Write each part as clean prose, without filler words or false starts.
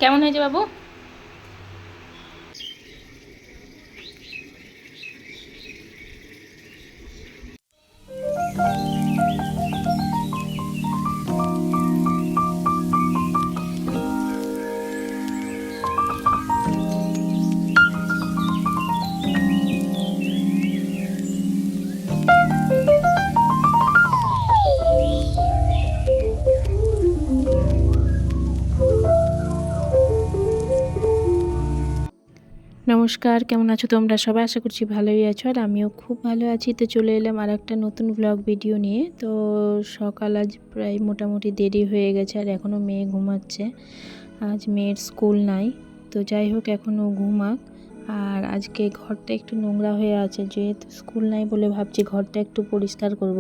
কেমন হয়েছে বাবু? নমস্কার, কেমন আছো তোমরা সবাই? আশা করছি ভালোই আছো, আর আমিও খুব ভালো আছি। তো চলে এলাম আর একটা নতুন ব্লগ ভিডিও নিয়ে। তো সকাল আজ প্রায় মোটামুটি দেরি হয়ে গেছে, আর এখনও মেয়ে ঘুমাচ্ছে। আজ মেয়ের স্কুল নাই, তো যাই হোক এখনও ঘুমাক। আর আজকে ঘরটা একটু নোংরা হয়ে আছে, যেহেতু স্কুল নাই বলে ভাবছি ঘরটা একটু পরিষ্কার করব।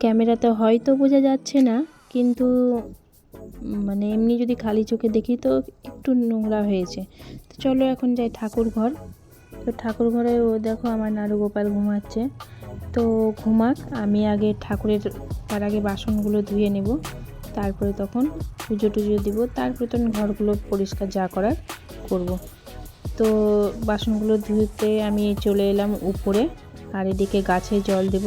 ক্যামেরাতে হয়তো বোঝা যাচ্ছে না, কিন্তু মানে এমনি যদি খালি চোখে দেখি তো একটু নোংরা হয়েছে। তো চলো এখন যাই ঠাকুর ঘর। তো ঠাকুর ঘরে ও দেখো আমার নাড়ু গোপাল ঘুমাচ্ছে। তো ঘুমাক, আমি আগে তার আগে বাসনগুলো ধুয়ে নেব, তারপরে তখন পুজো টুজো দিব, তারপরে তখন ঘরগুলো পরিষ্কার যা করার করব। তো বাসনগুলো ধুতে আমি চলে এলাম উপরে, আর এদিকে গাছে জল দেব।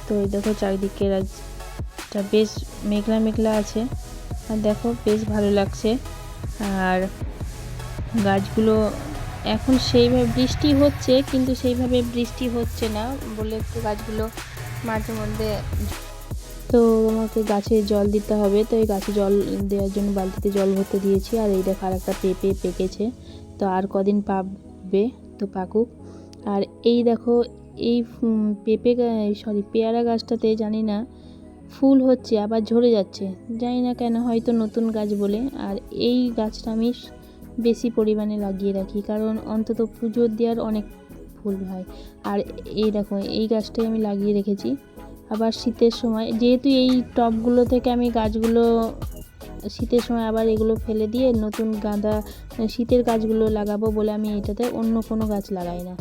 তো এই দেখো চারিদিকে আজটা বেশ মেঘলা মেঘলা আছে, আর দেখো বেশ ভালো লাগছে। আর গাছগুলো এখন সেইভাবে বৃষ্টি হচ্ছে, কিন্তু সেইভাবে বৃষ্টি হচ্ছে না বলে একটু গাছগুলো মাঝে মধ্যে। তো আমাকে গাছে জল দিতে হবে, তো এই গাছে জল দেওয়ার জন্য বালতিতে জল ভরতে দিয়েছি। আর এই দেখো আর একটা পেঁপে পেকেছে, তো আর কদিন পাকবে, তো পাকুক। আর এই দেখো এই পেয়ারা গাছটাতে জানি না ফুল হচ্ছে আবার ঝরে যাচ্ছে, জানি না কেন, হয়তো নতুন গাছ বলে। আর এই গাছটা আমি বেশি পরিমাণে লাগিয়ে রাখি, কারণ অন্তত পুজো দেওয়ার অনেক ফুল হয়। আর এই দেখো এই গাছটাই আমি লাগিয়ে রেখেছি। আবার শীতের সময় যেহেতু এই টবগুলো থেকে আমি গাছগুলো শীতের সময় আবার এগুলো ফেলে দিয়ে নতুন গাঁদা শীতের গাছগুলো লাগাবো বলে আমি এটাতে অন্য কোনো গাছ লাগাই না,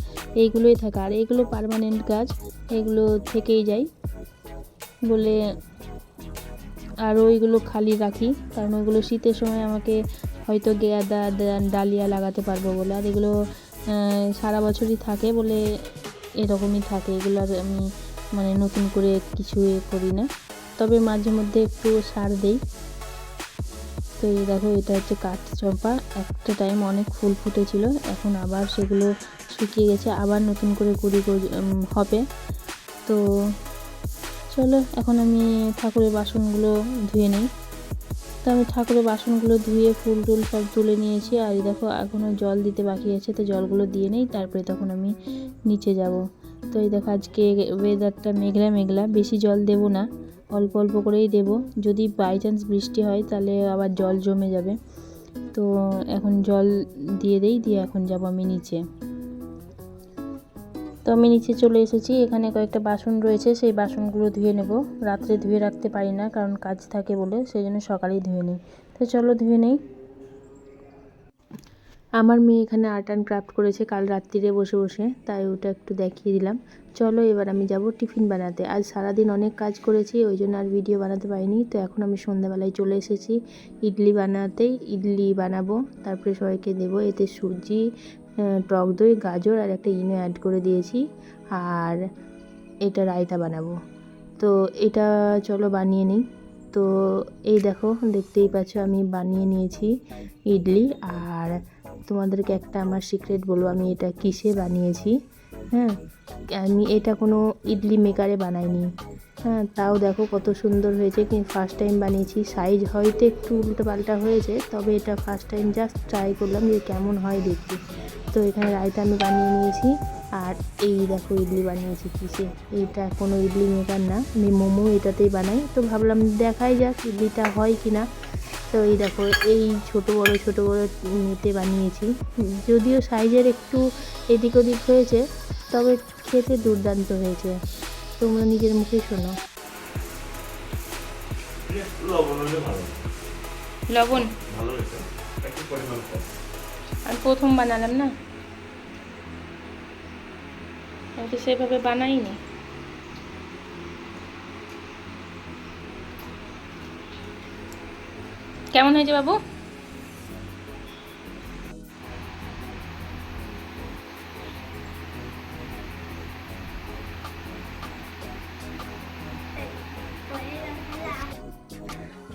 এইগুলোই থাকে। আর এগুলো পার্মানেন্ট গাছ, এগুলো থেকেই যায় বলে আর ওইগুলো খালি রাখি, কারণ ওইগুলো শীতের সময় আমাকে হয়তো গাঁদা ডালিয়া লাগাতে পারবো বলে। আর এগুলো সারা বছরই থাকে বলে এরকমই থাকে, এগুলো আর আমি মানে নতুন করে কিছু করি না, তবে মাঝে মধ্যে একটু সার দেই। তো এই দেখো এটা হচ্ছে কাঠচম্পা, একটা টাইম অনেক ফুল ফুটেছিল, এখন আবার সেগুলো শুকিয়ে গেছে, আবার নতুন করে কুড়ি হবে। তো চলো এখন আমি ঠাকুরের বাসনগুলো ধুয়ে নিই। তো আমি ঠাকুরের বাসনগুলো ধুয়ে ফুল টুল সব তুলে নিয়েছি, আর এই দেখো এখনও জল দিতে বাকি আছে, তো জলগুলো দিয়ে নেই, তারপরে তখন আমি নিচে যাব। তো এই দেখো আজকে ওয়েদারটা মেঘলা মেঘলা, বেশি জল দেব না, অল্প অল্প করেই দেব, যদি বাই চান্স বৃষ্টি হয় তাহলে আবার জল জমে যাবে। তো এখন জল দিয়ে দিয়ে এখন যাব আমি নিচে। তো আমি নিচে চলে এসেছি, এখানে কয়েকটা বাসন রয়েছে, সেই বাসনগুলো ধুয়ে নেব। রাত্রে ধুয়ে রাখতে পারি না, কারণ কাজ থাকে বলে, সেই জন্য সকালেই ধুয়ে নিই। তো চলো ধুয়ে নেই। আমার মেয়ে এখানে আর্ট অ্যান্ড ক্রাফট করেছে কাল রাত্রিরে বসে বসে, তাই ওটা একটু দেখিয়ে দিলাম। চলো এবার আমি যাব টিফিন বানাতে। আজ সারাদিন অনেক কাজ করেছি, ওই জন্য আর ভিডিও বানাতে পারিনি। তো এখন আমি সন্ধ্যাবেলায় চলে এসেছি ইডলি বানাতেই। ইডলি বানাবো, তারপরে সবাইকে দেবো। এতে সুজি, টক দই, গাজর আর একটা ইনো অ্যাড করে দিয়েছি, আর এটা রায়তা বানাবো। তো এটা চলো বানিয়ে নিই। তো এই দেখো দেখতেই পাচ্ছ আমি বানিয়ে নিয়েছি ইডলি। আর তোমাদেরকে একটা আমার সিক্রেট বলবো, আমি এটা কিসে বানিয়েছি। হ্যাঁ, আমি এটা কোনো ইডলি মেকারে বানাইনি। হ্যাঁ, তাও দেখো কত সুন্দর হয়েছে, কিন্তু ফার্স্ট টাইম বানিয়েছি। সাইজ হয়তো একটু উল্টো পাল্টা হয়েছে, তবে এটা ফার্স্ট টাইম জাস্ট ট্রাই করলাম যে কেমন হয় দেখি। তো এখানে রায়তা আমি বানিয়ে নিয়েছি, আর এই দেখো ইডলি বানিয়েছি কিসে। এটা কোনো ইডলি মেকার না, আমি মোমো এটাতেই বানাই। তো ভাবলাম দেখাই যাক ইডলিটা হয় কি না। তো এই দেখো এই ছোট বড় মেতে বানিয়েছি, যদিও সাইজের একটু এদিক ওদিক হয়েছে, তবে খেতে দুর্দান্ত হয়েছে। তোমরা নিজের মুখে শোনো। লবণ আর প্রথম বানালাম না, আমি তো সেভাবে বানাইনি। কেমন হয়েছে বাবু?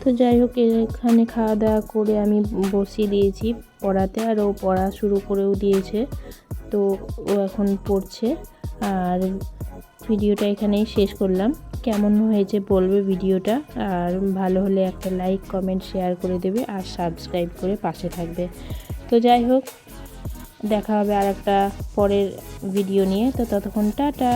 তো যাই হোক, এখানে খাওয়া দাওয়া করে আমি বসিয়ে দিয়েছি পড়াতে, আর ও পড়া শুরু করেও দিয়েছে। তো ও এখন পড়ছে। আর ভিডিওটা এখানেই শেষ করলাম। কেমন হয়েছে বলবে ভিডিওটা, আর ভালো হলে একটা লাইক কমেন্ট শেয়ার করে দেবে, আর সাবস্ক্রাইব করে পাশে থাকবে। তো যাই হোক, দেখা হবে আর একটা পরের ভিডিও নিয়ে। তো ততক্ষণ টাটা।